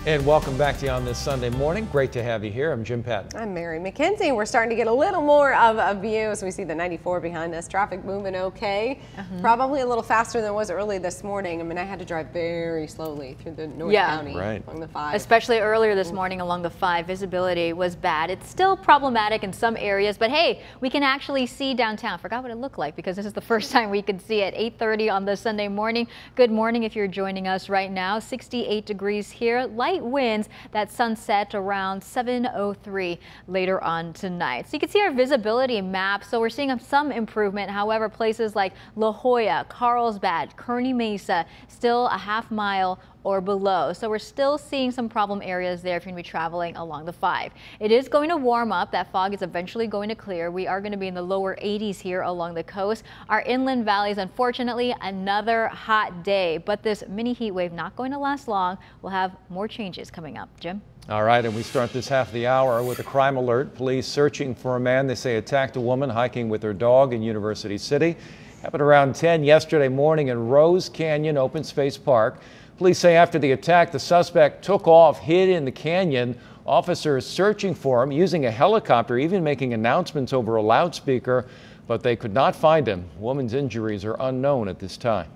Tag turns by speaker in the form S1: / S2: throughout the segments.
S1: And welcome back to you on this Sunday morning. Great to have you here. I'm Jim Patton.
S2: I'm Mary McKenzie. We're starting to get a little more of a view as we see the 94 behind us. Traffic moving okay. Probably a little faster than it was early this morning. I mean, I had to drive very slowly through the North County along the 5.
S3: Especially earlier this morning along the 5. Visibility was bad. It's still problematic in some areas, but hey, we can actually see downtown. Forgot what it looked like because this is the first time we could see it. 8:30 on this Sunday morning. Good morning if you're joining us right now. 68 degrees here. Light winds that sunset around 7:03 later on tonight. So you can see our visibility map. So we're seeing some improvement. However, places like La Jolla, Carlsbad, Kearny Mesa, still a half mile or below. So we're still seeing some problem areas there if you're going to be traveling along the 5. It is going to warm up. That fog is eventually going to clear. We are going to be in the lower 80s here along the coast. Our inland valleys, unfortunately, another hot day. But this mini heat wave not going to last long. We'll have more changes coming up. Jim?
S1: All right, and we start this half of the hour with a crime alert. Police searching for a man they say attacked a woman hiking with her dog in University City. Happened around 10 yesterday morning in Rose Canyon Open Space Park. Police say after the attack, the suspect took off, hid in the canyon. Officers searching for him using a helicopter, even making announcements over a loudspeaker, but they could not find him. Woman's injuries are unknown at this time.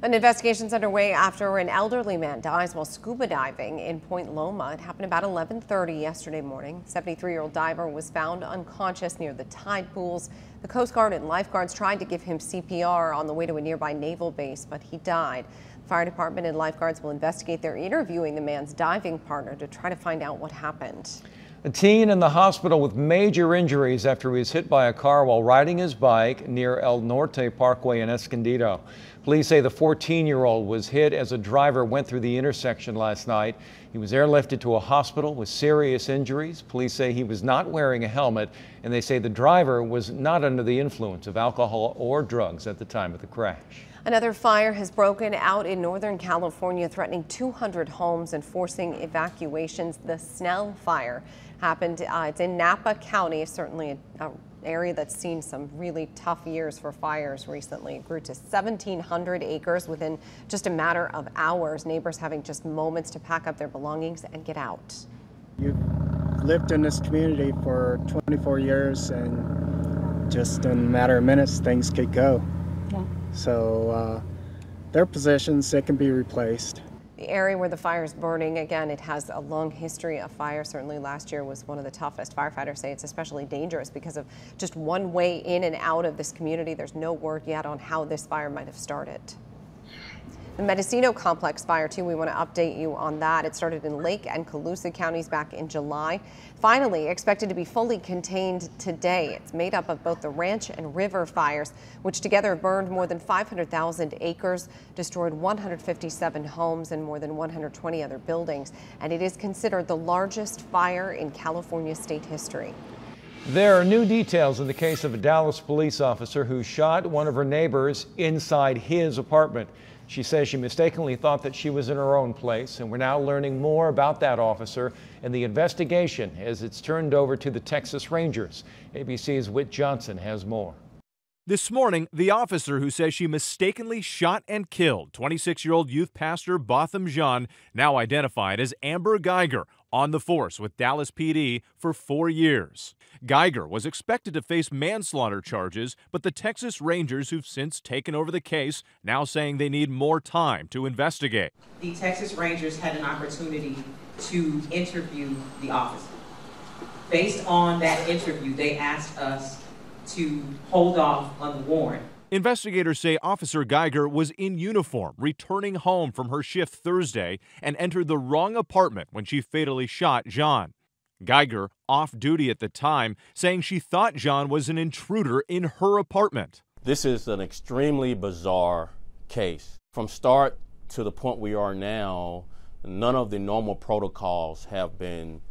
S2: An investigation is underway after an elderly man dies while scuba diving in Point Loma. It happened about 11:30 yesterday morning. 73-year-old diver was found unconscious near the tide pools. The Coast Guard and lifeguards tried to give him CPR on the way to a nearby naval base, but he died. The fire department and lifeguards will investigate. They're interviewing the man's diving partner to try to find out what happened.
S1: A teen in the hospital with major injuries after he was hit by a car while riding his bike near El Norte Parkway in Escondido. Police say the 14-year-old was hit as a driver went through the intersection last night. He was airlifted to a hospital with serious injuries. Police say he was not wearing a helmet, and they say the driver was not under the influence of alcohol or drugs at the time of the crash.
S2: Another fire has broken out in Northern California, threatening 200 homes and forcing evacuations. The Snell fire happened. It's in Napa County, certainly an area that's seen some really tough years for fires recently. It grew to 1,700 acres within just a matter of hours. Neighbors having just moments to pack up their belongings and get out.
S4: You've lived in this community for 24 years, and just in a matter of minutes, things could go. So their positions, they can be replaced.
S2: The area where the fire is burning, again, it has a long history of fire. Certainly last year was one of the toughest. Firefighters say it's especially dangerous because of just one way in and out of this community. There's no word yet on how this fire might have started. The Mendocino Complex fire, too, we want to update you on that. It started in Lake and Colusa counties back in July. Finally expected to be fully contained today. It's made up of both the ranch and river fires, which together burned more than 500,000 acres, destroyed 157 homes and more than 120 other buildings. And it is considered the largest fire in California state history.
S1: There are new details in the case of a Dallas police officer who shot one of her neighbors inside his apartment. She says she mistakenly thought that she was in her own place, and we're now learning more about that officer and the investigation as it's turned over to the Texas Rangers. ABC's Whit Johnson has more.
S5: This morning, the officer who says she mistakenly shot and killed 26-year-old youth pastor Botham Jean, now identified as Amber Geiger, on the force with Dallas PD for 4 years. Geiger was expected to face manslaughter charges, but the Texas Rangers, who've since taken over the case, now saying they need more time to investigate.
S6: The Texas Rangers had an opportunity to interview the officer. Based on that interview, they asked us to hold off on the warrant.
S5: Investigators say Officer Geiger was in uniform, returning home from her shift Thursday, and entered the wrong apartment when she fatally shot Jean. Geiger, off duty at the time, saying she thought Jean was an intruder in her apartment.
S7: This is an extremely bizarre case. From start to the point we are now, none of the normal protocols have been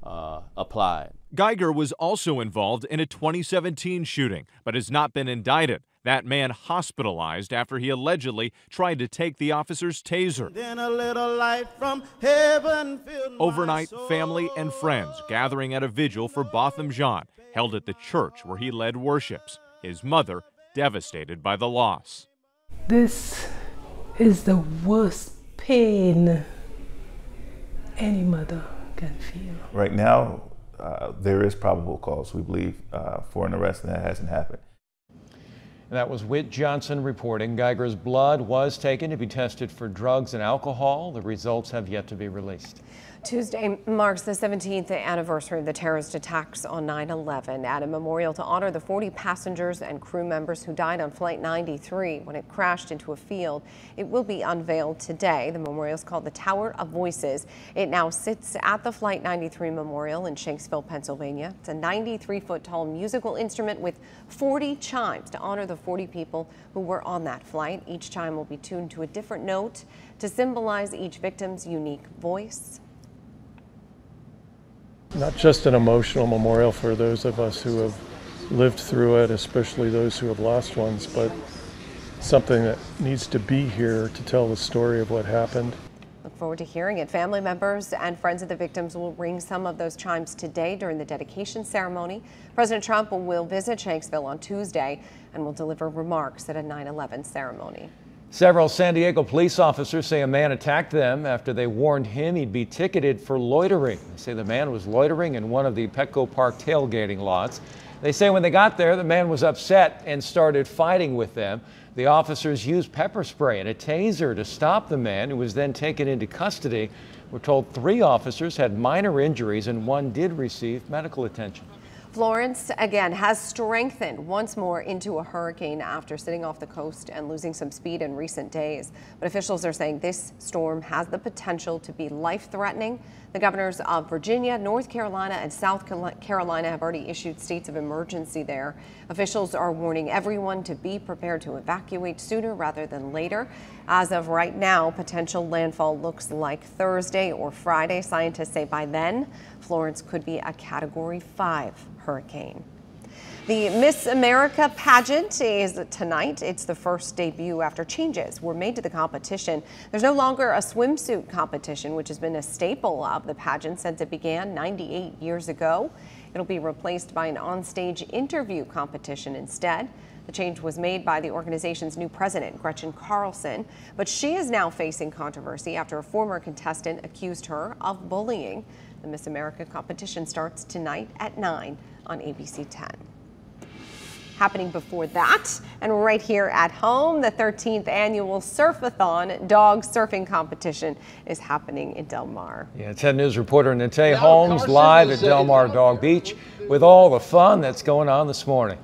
S7: applied.
S5: Geiger was also involved in a 2017 shooting, but has not been indicted. That man hospitalized after he allegedly tried to take the officer's taser.
S8: Then a little light from heaven filled my
S5: Overnight,
S8: soul.
S5: family and friends gathering at a vigil for Botham Jean, held at the church where he led worships. His mother devastated by the loss.
S9: This is the worst pain any mother can feel.
S10: Right now, there is probable cause, we believe, for an arrest, and that hasn't happened.
S1: That was Whit Johnson reporting. Geiger's blood was taken to be tested for drugs and alcohol. The results have yet to be released.
S2: Tuesday marks the 17th anniversary of the terrorist attacks on 9/11 at a memorial to honor the 40 passengers and crew members who died on Flight 93 when it crashed into a field. It will be unveiled today. The memorial is called the Tower of Voices. It now sits at the Flight 93 Memorial in Shanksville, Pennsylvania. It's a 93-foot tall musical instrument with 40 chimes to honor the 40 people who were on that flight. Each chime will be tuned to a different note to symbolize each victim's unique voice.
S11: Not just an emotional memorial for those of us who have lived through it, especially those who have lost ones, but something that needs to be here to tell the story of what happened.
S2: Look forward to hearing it. Family members and friends of the victims will ring some of those chimes today during the dedication ceremony. President Trump will visit Shanksville on Tuesday and will deliver remarks at a 9/11 ceremony.
S1: Several San Diego police officers say a man attacked them after they warned him he'd be ticketed for loitering. They say the man was loitering in one of the Petco Park tailgating lots. They say when they got there, the man was upset and started fighting with them. The officers used pepper spray and a taser to stop the man, who was then taken into custody. We're told 3 officers had minor injuries and 1 did receive medical attention.
S2: Florence, again, has strengthened once more into a hurricane after sitting off the coast and losing some speed in recent days. But officials are saying this storm has the potential to be life-threatening. The governors of Virginia, North Carolina, and South Carolina have already issued states of emergency there. Officials are warning everyone to be prepared to evacuate sooner rather than later. As of right now, potential landfall looks like Thursday or Friday. Scientists say by then, Florence could be a Category 5 hurricane. The Miss America pageant is tonight. It's the first debut after changes were made to the competition. There's no longer a swimsuit competition, which has been a staple of the pageant since it began 98 years ago. It'll be replaced by an onstage interview competition instead. The change was made by the organization's new president, Gretchen Carlson, but she is now facing controversy after a former contestant accused her of bullying. The Miss America competition starts tonight at 9 on ABC 10. Happening before that, and right here at home, the 13th annual Surfathon dog surfing competition is happening in Del Mar.
S1: Yeah, 10 News reporter Nate Holmes live at Del Mar Dog Beach with all the fun that's going on this morning.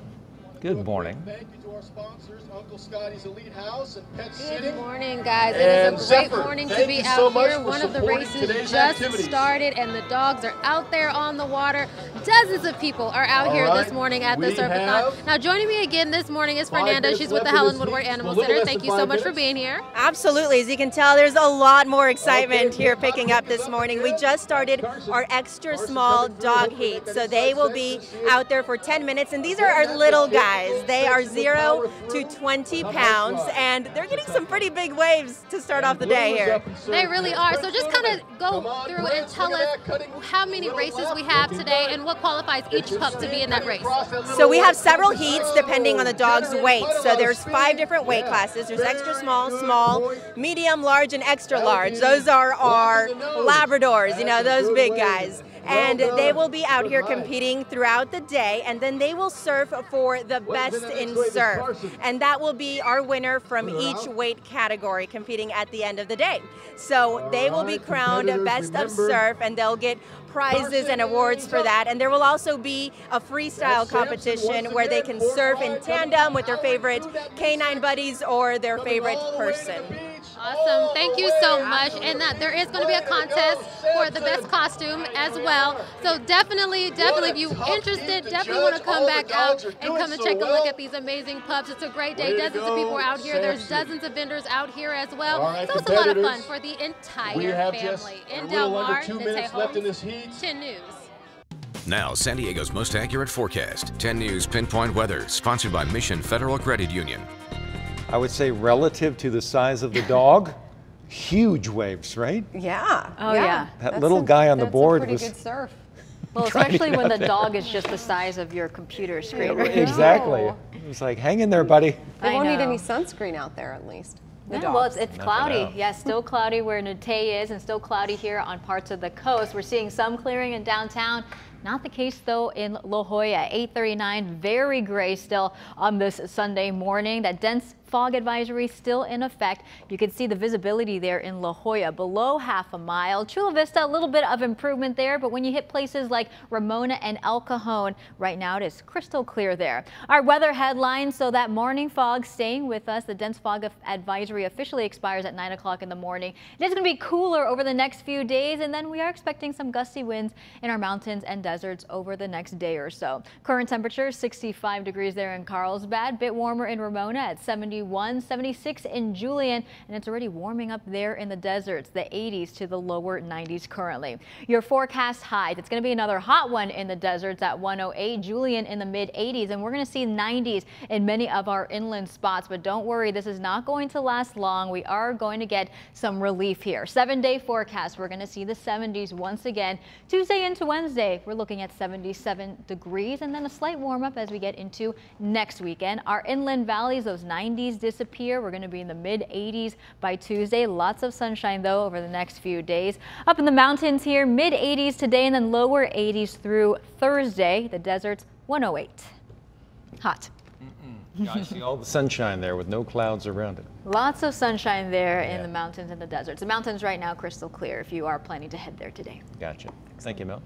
S1: Good morning.
S12: Thank you to our sponsors, Uncle Scotty's Elite House and Pet City.
S13: Good morning, guys. It is a great morning to be out here. One of the races just started and the dogs are out there on the water. Dozens of people are out here this morning at the Surfathon. Now, joining me again this morning is Fernanda. She's with the Helen Woodward Animal Center. Thank you so much for being here.
S14: Absolutely. As you can tell, there's a lot more excitement here picking up this morning. We just started our extra small dog heat, so they will be out there for 10 minutes, and these are our little guys. They are 0 to 20 pounds, and they're getting some pretty big waves to start off the day here.
S13: They really are. So just kind of go through and tell us how many races we have today and what qualifies each pup to be in that race.
S14: So we have several heats depending on the dog's weight. So there's 5 different weight classes. There's extra small, small, medium, large, and extra large. Those are our Labradors, you know, those big guys. And they will be out here competing throughout the day, and then they will surf for the best in surf. And that will be our winner from each weight category competing at the end of the day. So they will be crowned best of surf, and they'll get prizes and awards for that. And there will also be a freestyle competition where they can surf in tandem with their favorite canine buddies or their favorite person.
S13: Awesome. Thank you so much. And that there is going to be a contest for the best costume as well. So definitely, if you're interested, definitely want to come back out and come and take a look at these amazing pups. It's a great day. Dozens of people are out here. There's dozens of vendors out here as well. It's also a lot of fun for the entire family. In Del Mar, Nate Holmes, 10 News.
S15: Now, San Diego's most accurate forecast. 10 News Pinpoint Weather, sponsored by Mission Federal Credit Union.
S1: I would say relative to the size of the dog, huge waves, right?
S2: Yeah.
S3: Oh, yeah.
S1: That little guy on the board was
S2: pretty good surf.
S3: Well, especially when the dog is just the size of your computer screen.
S1: Yeah, exactly. It was like, hang in there, buddy.
S2: They won't need any sunscreen out there, at least. the
S3: Yeah,
S2: dogs.
S3: well, it's
S1: Nothing
S3: cloudy.
S1: else.
S3: Yeah, still cloudy where Nate is, and still cloudy here on parts of the coast. We're seeing some clearing in downtown. Not the case, though, in La Jolla. 8:39, very gray still on this Sunday morning. That dense fog advisory still in effect. You can see the visibility there in La Jolla, below half a mile. Chula Vista, a little bit of improvement there, but when you hit places like Ramona and El Cajon, right now it is crystal clear there. Our weather headlines, so that morning fog staying with us. The dense fog advisory officially expires at 9 o'clock in the morning. It is going to be cooler over the next few days, and then we are expecting some gusty winds in our mountains and deserts over the next day or so. Current temperature 65 degrees there in Carlsbad, bit warmer in Ramona at 71, 76 in Julian, and it's already warming up there in the deserts, the 80s to the lower 90s currently. Your forecast highs, it's going to be another hot one in the deserts at 108, Julian in the mid 80s, and we're going to see 90s in many of our inland spots, but don't worry, this is not going to last long. We are going to get some relief here. 7-day forecast, we're going to see the 70s once again. Tuesday into Wednesday, we're looking at 77 degrees, and then a slight warm up as we get into next weekend. Our inland valleys, those 90s disappear. We're going to be in the mid 80s by Tuesday. Lots of sunshine though over the next few days. Up in the mountains here, mid 80s today and then lower 80s through Thursday. The deserts 108. Hot.
S1: Yeah, I see all the sunshine there with no clouds around it.
S3: Lots of sunshine there in the mountains and the deserts. The mountains right now crystal clear if you are planning to head there today.
S1: Gotcha. Thank you, Mel.